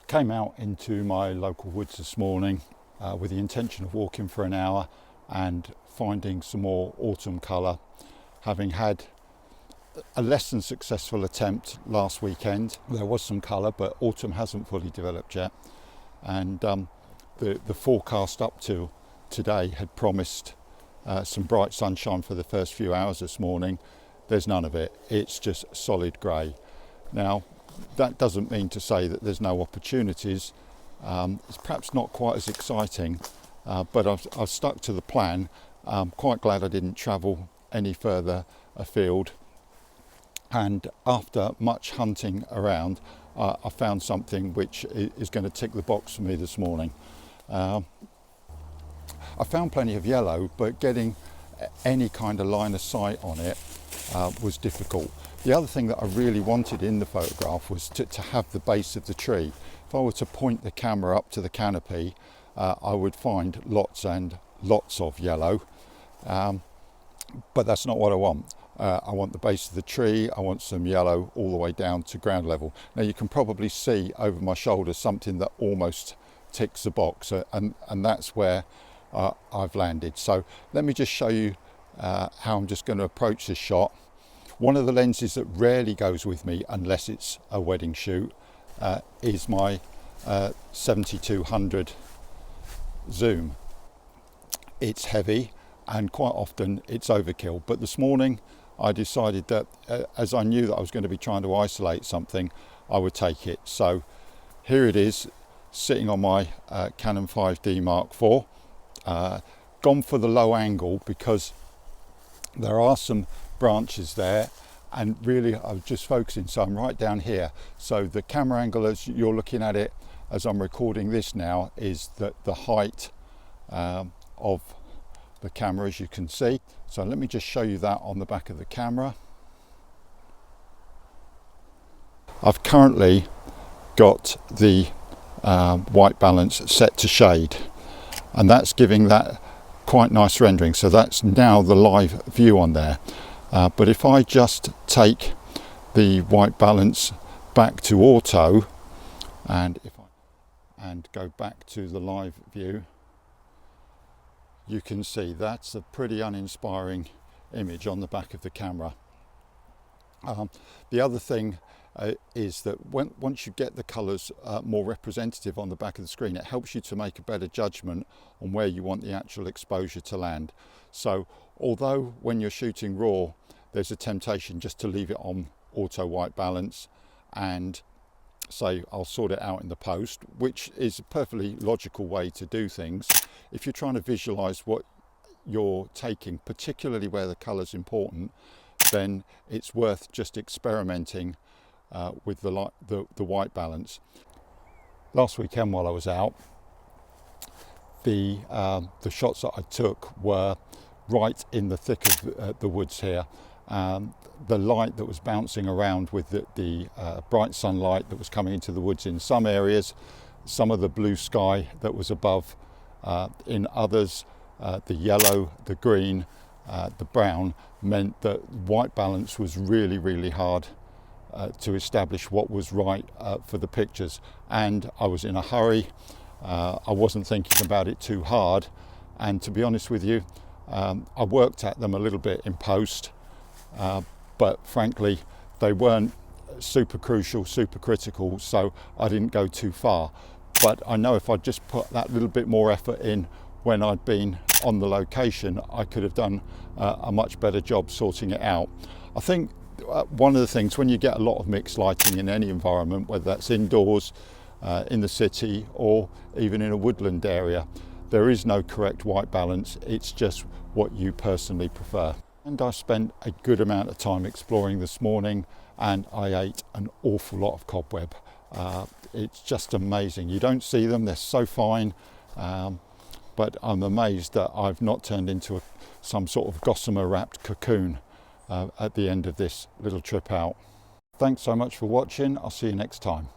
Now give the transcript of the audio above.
Came out into my local woods this morning with the intention of walking for an hour and finding some more autumn colour, having had a less than successful attempt last weekend. There was some colour, but autumn hasn't fully developed yet, and the forecast up to today had promised some bright sunshine for the first few hours this morning. There's none of it. It's just solid grey. Now, that doesn't mean to say that there's no opportunities. It's perhaps not quite as exciting, but I've stuck to the plan. I'm quite glad I didn't travel any further afield. And after much hunting around, I found something which is going to tick the box for me this morning. I found plenty of yellow, but getting any kind of line of sight on it was difficult. The other thing that I really wanted in the photograph was to have the base of the tree. If I were to point the camera up to the canopy, I would find lots and lots of yellow, but that's not what I want. I want the base of the tree. I want some yellow all the way down to ground level. Now you can probably see over my shoulder something that almost ticks the box, and that's where I've landed. So let me just show you how I'm just going to approach this shot. One of the lenses that rarely goes with me unless it's a wedding shoot is my 7200 zoom. It's heavy and quite often it's overkill, but this morning I decided that as I knew that I was going to be trying to isolate something, I would take it. So here it is, sitting on my Canon 5D Mark IV. Gone for the low angle because there are some branches there, and really I was just focusing, so I'm right down here. So the camera angle as you're looking at it as I'm recording this now is the height of the camera, as you can see. So let me just show you that on the back of the camera. I've currently got the white balance set to shade, and that's giving that quite nice rendering. So that's now the live view on there. But if I just take the white balance back to auto and go back to the live view, you can see that's a pretty uninspiring image on the back of the camera. The other thing is that once you get the colours more representative on the back of the screen, it helps you to make a better judgment on where you want the actual exposure to land. So although when you're shooting raw there's a temptation just to leave it on auto white balance and say I'll sort it out in the post, which is a perfectly logical way to do things. If you're trying to visualize what you're taking, particularly where the color's important, then it's worth just experimenting with the white balance. Last weekend while I was out, the shots that I took were right in the thick of the woods here. The light that was bouncing around with the bright sunlight that was coming into the woods in some areas, some of the blue sky that was above in others, the yellow, the green, the brown, meant that white balance was really hard to establish what was right for the pictures. And I was in a hurry. I wasn't thinking about it too hard, and to be honest with you, I worked at them a little bit in post, but frankly they weren't super crucial, super critical, so I didn't go too far. But I know if I just put that little bit more effort in when I'd been on the location, I could have done a much better job sorting it out. I think one of the things, when you get a lot of mixed lighting in any environment, whether that's indoors, in the city, or even in a woodland area, there is no correct white balance. It's just what you personally prefer. And I spent a good amount of time exploring this morning, and I ate an awful lot of cobweb. It's just amazing. You don't see them, they're so fine, but I'm amazed that I've not turned into some sort of gossamer wrapped cocoon at the end of this little trip out. Thanks so much for watching. I'll see you next time.